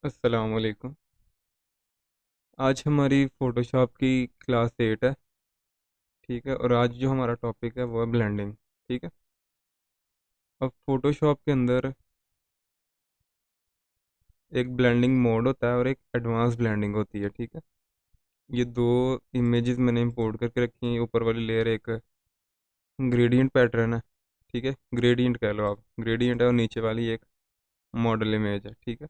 अस्सलाम वालेकुम। आज हमारी फ़ोटोशॉप की क्लास 8 है। ठीक है, और आज जो हमारा टॉपिक है वो है ब्लेंडिंग। ठीक है। अब फ़ोटोशॉप के अंदर एक ब्लेंडिंग मोड होता है और एक एडवांस ब्लेंडिंग होती है। ठीक है। ये दो इमेजेस मैंने इंपोर्ट करके रखी हैं। ऊपर वाली लेयर एक ग्रेडियंट पैटर्न है। ठीक है, ग्रेडियंट कह लो आप, ग्रेडियंट है, और नीचे वाली एक मॉडल इमेज है। ठीक है।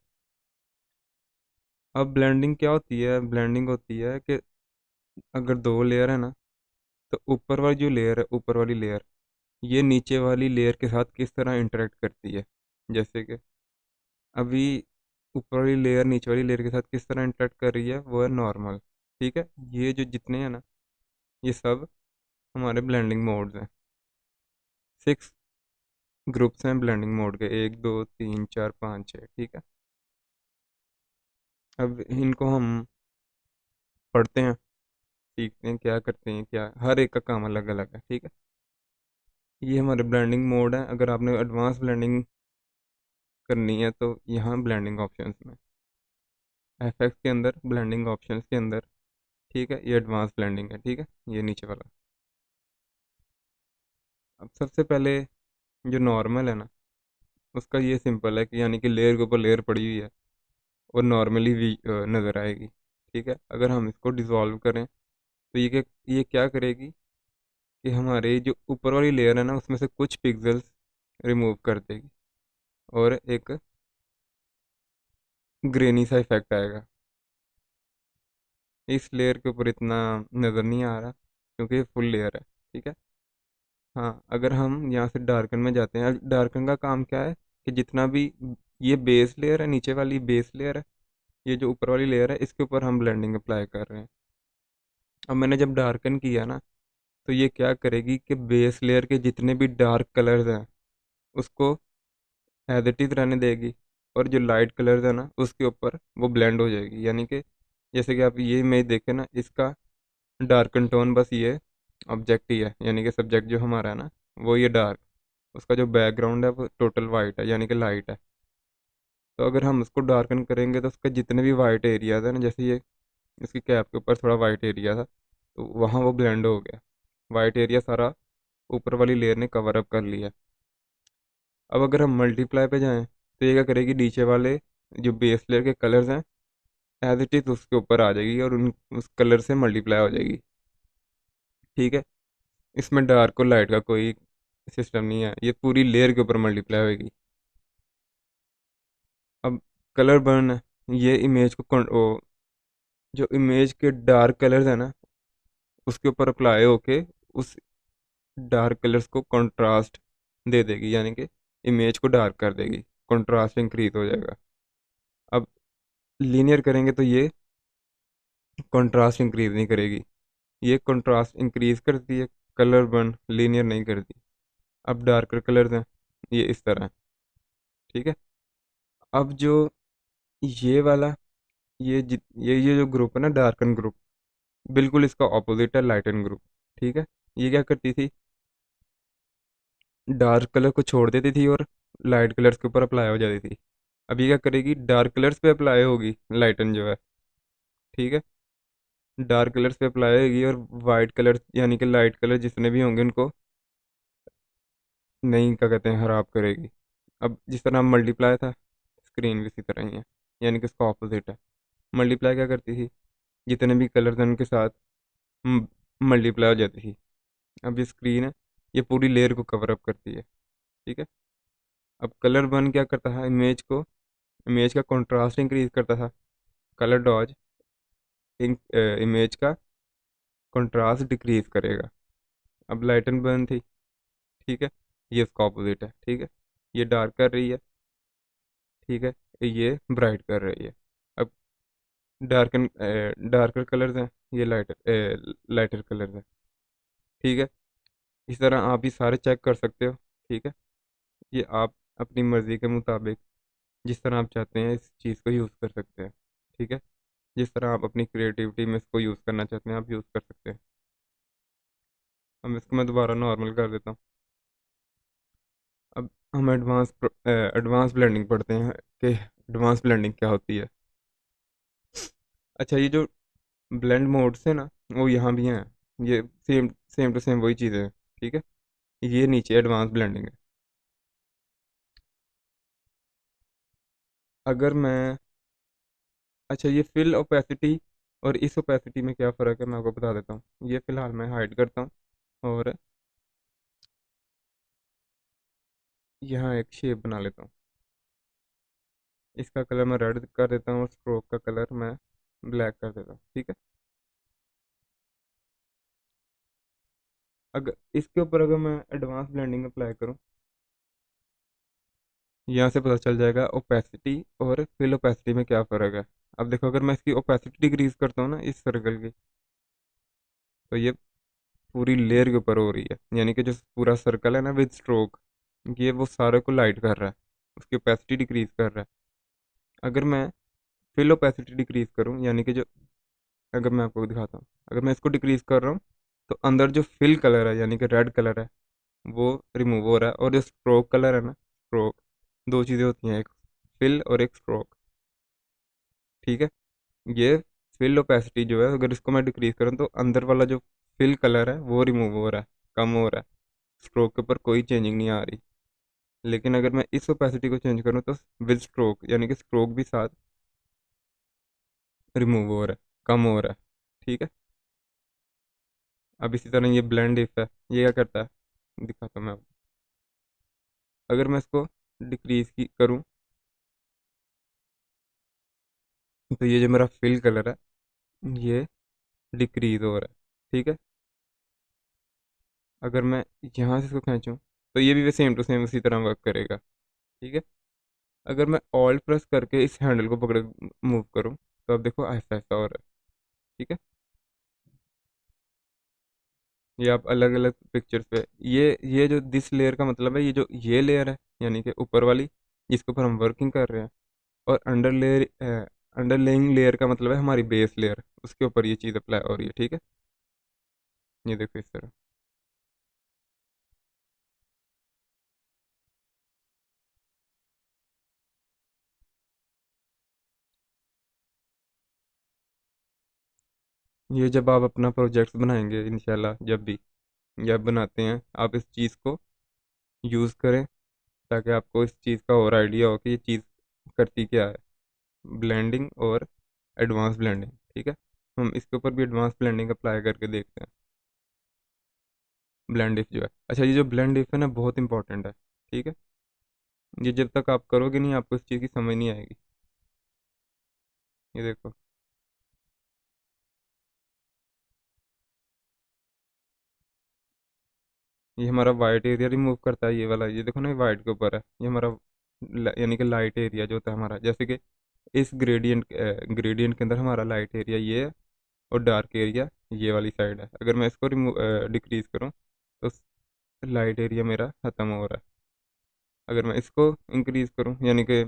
अब ब्लेंडिंग क्या होती है? ब्लेंडिंग होती है कि अगर दो लेयर है ना, तो ऊपर वाली जो लेयर है, ऊपर वाली लेयर, ये नीचे वाली लेयर के साथ किस तरह इंटरेक्ट करती है। जैसे कि अभी ऊपर वाली लेयर नीचे वाली लेयर के साथ किस तरह इंटरेक्ट कर रही है, वो है नॉर्मल। ठीक है। ये जो जितने हैं ना, ये सब हमारे ब्लेंडिंग मोड्स हैं। 6 ग्रुप्स हैं ब्लेंडिंग मोड के, 1 2 3 4 5 6। ठीक है। अब इनको हम पढ़ते हैं, सीखते हैं क्या करते हैं, क्या हर एक का काम अलग अलग है। ठीक है। ये हमारे ब्लेंडिंग मोड है। अगर आपने एडवांस ब्लेंडिंग करनी है तो यहाँ ब्लेंडिंग ऑप्शंस में, एफएक्स के अंदर, ब्लेंडिंग ऑप्शंस के अंदर। ठीक है, ये एडवांस ब्लेंडिंग है। ठीक है, ये नीचे वाला। अब सबसे पहले जो नॉर्मल है ना, उसका ये सिंपल है कि यानी कि लेयर के ऊपर लेयर पड़ी हुई है और नॉर्मली भी नज़र आएगी। ठीक है। अगर हम इसको डिज़ोल्व करें तो ये क्या करेगी कि हमारे जो ऊपर वाली लेयर है ना, उसमें से कुछ पिक्सेल्स रिमूव कर देगी और एक ग्रेनी सा इफेक्ट आएगा। इस लेयर के ऊपर इतना नज़र नहीं आ रहा क्योंकि ये फुल लेयर है। ठीक है। हाँ, अगर हम यहाँ से डार्कन में जाते हैं, डार्कन का काम क्या है कि जितना भी ये बेस लेयर है, नीचे वाली बेस लेयर है, ये जो ऊपर वाली लेयर है, इसके ऊपर हम ब्लेंडिंग अप्लाई कर रहे हैं। अब मैंने जब डार्कन किया ना, तो ये क्या करेगी कि बेस लेयर के जितने भी डार्क कलर्स हैं उसको एज इट इज रहने देगी, और जो लाइट कलर्स है ना, उसके ऊपर वो ब्लेंड हो जाएगी। यानी कि जैसे कि आप ये इमेज देखें ना, इसका डार्कन टोन बस ये ऑब्जेक्ट ही है, यानी कि सब्जेक्ट जो हमारा है ना, वो ये डार्क, उसका जो बैकग्राउंड है वो टोटल वाइट है, यानी कि लाइट है। तो अगर हम उसको डार्कन करेंगे तो उसके जितने भी वाइट एरियाज है ना, जैसे ये इसकी कैप के ऊपर थोड़ा वाइट एरिया था, तो वहाँ वो ब्लेंड हो गया। वाइट एरिया सारा ऊपर वाली लेयर ने कवर अप कर लिया। अब अगर हम मल्टीप्लाई पे जाएं तो ये क्या करेगी, नीचे वाले जो बेस लेयर के कलर्स हैं, एज इट इज उसके ऊपर आ जाएगी और उन उस कलर से मल्टीप्लाई हो जाएगी। ठीक है। इसमें डार्क और लाइट का कोई सिस्टम नहीं है, ये पूरी लेयर के ऊपर मल्टीप्लाई होगी। अब कलर बर्न है, ये इमेज को जो इमेज के डार्क कलर्स है ना, उसके ऊपर अप्लाई होके उस डार्क कलर्स को कंट्रास्ट दे देगी, यानी कि इमेज को डार्क कर देगी, कंट्रास्ट इंक्रीज हो जाएगा। अब लीनियर करेंगे तो ये कंट्रास्ट इंक्रीज नहीं करेगी, ये कंट्रास्ट इंक्रीज करती है, कलर बर्न लीनियर नहीं करती। अब डार्कर कलर्स हैं, ये इस तरह हैं। ठीक है। अब जो ये वाला, ये जो ग्रुप है ना, डार्कन ग्रुप, बिल्कुल इसका ऑपोजिट है लाइटन ग्रुप। ठीक है। ये क्या करती थी, डार्क कलर को छोड़ देती थी और लाइट कलर्स के ऊपर अप्लाई हो जाती थी। अब ये क्या करेगी, डार्क कलर्स पे अप्लाई होगी लाइटन जो है। ठीक है। डार्क कलर्स पे अप्लाई होगी और वाइट कलर यानी कि लाइट कलर जितने भी होंगे उनको नहीं, क्या कहते हैं, खराब करेगी। अब जिस तरह मल्टीप्लाई था, स्क्रीन भी इसी तरह ही है, यानी कि इसका ऑपोजिट है। मल्टीप्लाई क्या करती थी, जितने भी कलर्स हैं उनके साथ मल्टीप्लाई हो जाती थी। अब ये स्क्रीन है, ये पूरी लेयर को कवर अप करती है। ठीक है। अब कलर बन क्या करता था, इमेज का कंट्रास्ट इंक्रीज करता था। कलर डॉज इमेज का कंट्रास्ट डिक्रीज करेगा। अब लाइटन बर्न थी। ठीक है, ये इसका ऑपोजिट है। ठीक है, ये डार्क कर रही है। ठीक है, ये ब्राइट कर रही है। अब डार्कन डार्कर कलर्स हैं, ये लाइटर कलर्स हैं। ठीक है। इस तरह आप ये सारे चेक कर सकते हो। ठीक है। ये आप अपनी मर्ज़ी के मुताबिक जिस तरह आप चाहते हैं इस चीज़ को यूज़ कर सकते हैं। ठीक है। जिस तरह आप अपनी क्रिएटिविटी में इसको यूज़ करना चाहते हैं, आप यूज़ कर सकते हैं। अब इसको मैं दोबारा नॉर्मल कर देता हूँ। अब हम एडवांस ब्लेंडिंग पढ़ते हैं कि एडवांस ब्लेंडिंग क्या होती है। अच्छा, ये जो ब्लेंड मोड्स है ना, वो यहाँ भी हैं। ये सेम सेम टू सेम वही चीज़ें हैं। ठीक है। ये नीचे एडवांस ब्लेंडिंग है। अगर मैं, अच्छा, ये फिल ओपेसिटी और इस ओपेसिटी में क्या फ़र्क है मैं आपको बता देता हूँ। ये फ़िलहाल मैं हाइड करता हूँ और यहाँ एक शेप बना लेता हूँ। इसका कलर मैं रेड कर देता हूँ और स्ट्रोक का कलर मैं ब्लैक कर देता हूँ। ठीक है। अगर इसके ऊपर अगर मैं एडवांस ब्लेंडिंग अप्लाई करूँ, यहाँ से पता चल जाएगा ओपेसिटी और फिल ओपेसिटी में क्या फ़र्क है। अब देखो, अगर मैं इसकी ओपेसिटी डिक्रीज करता हूँ ना इस सर्कल की, तो ये पूरी लेयर के ऊपर हो रही है, यानी कि जो पूरा सर्कल है ना विद स्ट्रोक, ये वो सारे को लाइट कर रहा है, उसकी ओपेसिटी डिक्रीज कर रहा है। अगर मैं फिल ओपेसिटी डिक्रीज करूँ, यानी कि जो, अगर मैं आपको दिखाता हूँ, अगर मैं इसको डिक्रीज कर रहा हूँ, तो अंदर जो फिल कलर है यानी कि रेड कलर है, वो रिमूव हो रहा है। और जो स्ट्रोक कलर है ना, स्ट्रोक, दो चीज़ें होती हैं, एक फिल और एक स्ट्रोक। ठीक है। ये फिल ओपेसिटी जो है, अगर इसको मैं डिक्रीज करूँ, तो अंदर वाला जो फिल कलर है वो रिमूव हो रहा है, कम हो रहा है। स्ट्रोक के ऊपर कोई चेंजिंग नहीं आ रही। लेकिन अगर मैं इस ओपेसिटी को चेंज करूँ, तो विद स्ट्रोक, यानी कि स्ट्रोक भी साथ रिमूव हो रहा है, कम हो रहा है। ठीक है। अब इसी तरह ये ब्लेंड इफ है, ये क्या करता है दिखाता हूँ मैं आपको। अगर मैं इसको डिक्रीज की करूँ, तो ये जो मेरा फिल कलर है, ये डिक्रीज हो रहा है। ठीक है। अगर मैं यहाँ से इसको खींचूँ, तो ये भी सेम टू सेम उसी तरह वर्क करेगा। ठीक है। अगर मैं ऑल्ट प्रेस करके इस हैंडल को पकड़ मूव करूँ, तो अब देखो ऐसा ऐसा हो रहा है। ठीक है। ये आप अलग अलग पिक्चर्स पे, ये जो दिस लेयर का मतलब है, ये जो ये लेयर है, यानी कि ऊपर वाली जिसके ऊपर हम वर्किंग कर रहे हैं। और अंडर लेयर, अंडरलेइंग लेयर का मतलब है हमारी बेस लेयर, उसके ऊपर ये चीज़ अप्लाई हो रही है। ठीक है। ये देखो इस तरह। ये जब आप अपना प्रोजेक्ट्स बनाएंगे इंशाल्लाह, जब भी, जब बनाते हैं, आप इस चीज़ को यूज़ करें, ताकि आपको इस चीज़ का और आइडिया हो कि ये चीज़ करती क्या है, ब्लेंडिंग और एडवांस ब्लेंडिंग। ठीक है। हम इसके ऊपर भी एडवांस ब्लेंडिंग अप्लाई करके देखते हैं। ब्लेंड इफ जो है, अच्छा, ये जो ब्लेंड इफ है ना, बहुत इंपॉर्टेंट है। ठीक है। ये जब तक आप करोगे नहीं, आपको इस चीज़ की समझ नहीं आएगी। ये देखो, ये हमारा वाइट एरिया रिमूव करता है, ये वाला, ये देखो ना, ये वाइट के ऊपर है, ये हमारा यानी कि लाइट एरिया जो होता है हमारा, जैसे कि इस ग्रेडियंट ग्रेडियंट के अंदर हमारा लाइट एरिया ये है, और डार्क एरिया ये वाली साइड है। अगर मैं इसको रिमूव डिक्रीज करूँ, तो लाइट एरिया मेरा ख़त्म हो रहा है। अगर मैं इसको इंक्रीज करूँ, यानी कि,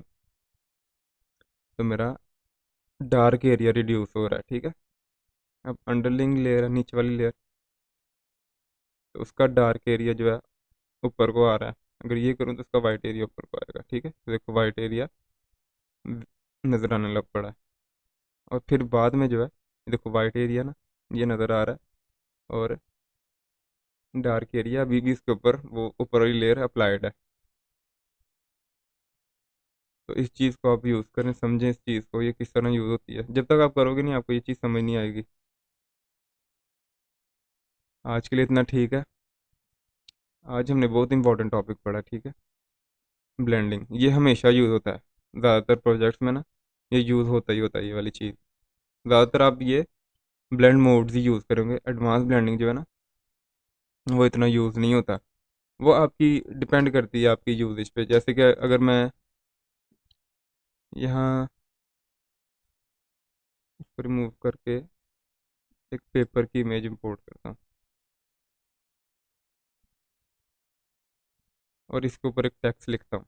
तो मेरा डार्क एरिया रिड्यूस हो रहा है। ठीक है। अब अंडरलिंग लेयर है, नीचे वाली लेयर, तो उसका डार्क एरिया जो है ऊपर को आ रहा है। अगर ये करूँ, तो उसका वाइट एरिया ऊपर को आएगा। ठीक है। तो देखो वाइट एरिया नज़र आने लग पड़ा है। और फिर बाद में जो है, देखो वाइट एरिया ना, ये नज़र आ रहा है, और डार्क एरिया अभी भी इसके ऊपर वो ऊपर वाली लेयर अप्लाइड है। तो इस चीज़ को आप यूज़ करें, समझें इस चीज़ को, ये किस तरह यूज़ होती है। जब तक आप करोगे नहीं, आपको ये चीज़ समझ नहीं आएगी। आज के लिए इतना ठीक है। आज हमने बहुत इंपॉर्टेंट टॉपिक पढ़ा। ठीक है। ब्लेंडिंग ये हमेशा यूज़ होता है, ज़्यादातर प्रोजेक्ट्स में ना, ये यूज़ होता ही होता है, ये वाली चीज़। ज़्यादातर आप ये ब्लेंड मोड्स ही यूज़ करेंगे, एडवांस ब्लेंडिंग जो है ना, वो इतना यूज़ नहीं होता। वो आपकी डिपेंड करती है आपकी यूजेज पे। जैसे कि अगर मैं यहाँ इसको रिमूव करके एक पेपर की इमेज इंपोर्ट करता हूँ, और इसके ऊपर एक टेक्स्ट लिखता हूँ।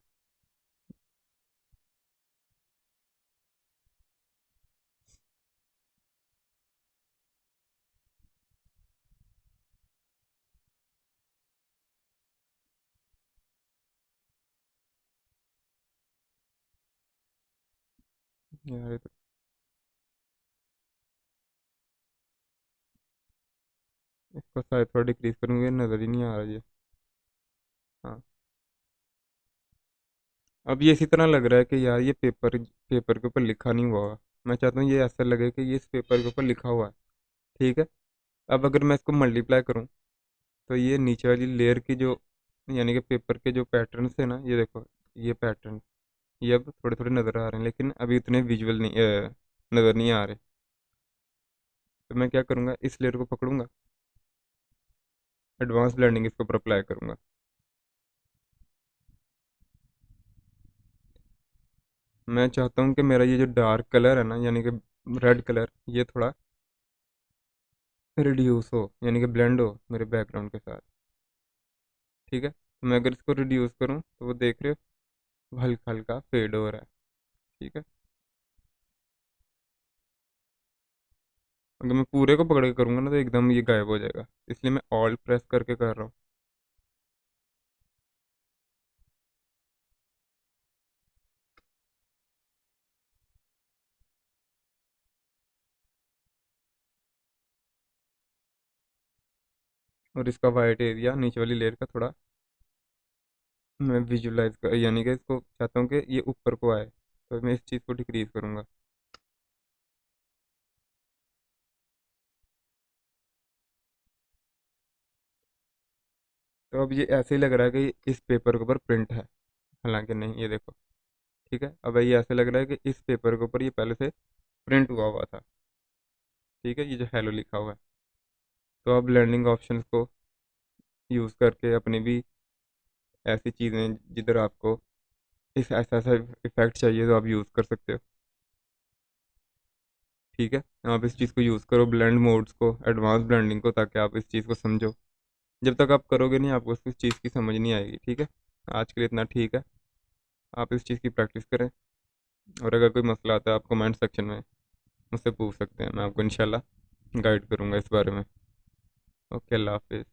यार ये तो इसको शायद थोड़ा डिक्रीज करूँगी, नज़र ही नहीं आ रहा ये। हाँ, अब ये इसी तरह लग रहा है कि यार ये पेपर पेपर के ऊपर लिखा नहीं हुआ होगा। मैं चाहता हूँ ये ऐसा लगे कि ये इस पेपर के ऊपर लिखा हुआ है। ठीक है। अब अगर मैं इसको मल्टीप्लाई करूँ तो ये नीचे वाली लेयर की जो, यानी कि पेपर के जो पैटर्न्स है ना, ये देखो, ये पैटर्न ये अब थोड़े थोड़े नज़र आ रहे हैं, लेकिन अभी इतने विजुअल नहीं नज़र नहीं आ रहे। तो मैं क्या करूँगा, इस लेयर को पकड़ूंगा, एडवांस ब्लेंडिंग इसके ऊपर अप्लाई करूँगा। मैं चाहता हूँ कि मेरा ये जो डार्क कलर है ना, यानी कि रेड कलर, ये थोड़ा रिड्यूस हो, यानी कि ब्लेंड हो मेरे बैकग्राउंड के साथ। ठीक है, तो मैं अगर इसको रिड्यूस करूँ तो वो देख रहे हो हल्का हल्का फेड हो रहा है। ठीक है। अगर मैं पूरे को पकड़ के करूँगा ना तो एकदम ये गायब हो जाएगा, इसलिए मैं ऑल प्रेस करके कर रहा हूँ। और इसका वाइट एरिया नीचे वाली लेयर का थोड़ा मैं विजुलाइज कर, यानी कि इसको चाहता हूँ कि ये ऊपर को आए, तो मैं इस चीज़ को डिक्रीज करूँगा। तो अब ये ऐसे ही लग रहा है कि इस पेपर के ऊपर प्रिंट है, हालांकि नहीं, ये देखो। ठीक है, अब ये ऐसे लग रहा है कि इस पेपर के ऊपर ये पहले से प्रिंट हुआ हुआ था। ठीक है, ये जो हेलो लिखा हुआ है। तो अब ब्लेंडिंग ऑप्शंस को यूज़ करके अपनी भी ऐसी चीज़ें जिधर आपको इस ऐसा ऐसा इफेक्ट चाहिए तो आप यूज़ कर सकते हो। ठीक है, आप इस चीज़ को यूज़ करो, ब्लेंड मोड्स को, एडवांस ब्लेंडिंग को, ताकि आप इस चीज़ को समझो। जब तक आप करोगे नहीं आपको इस चीज़ की समझ नहीं आएगी। ठीक है, आज के लिए इतना ठीक है। आप इस चीज़ की प्रैक्टिस करें, और अगर कोई मसला आता है आप कमेंट सेक्शन में मुझसे पूछ सकते हैं, मैं आपको इंशाल्लाह गाइड करूँगा इस बारे में। ओके, अल्लाह हाफिज़।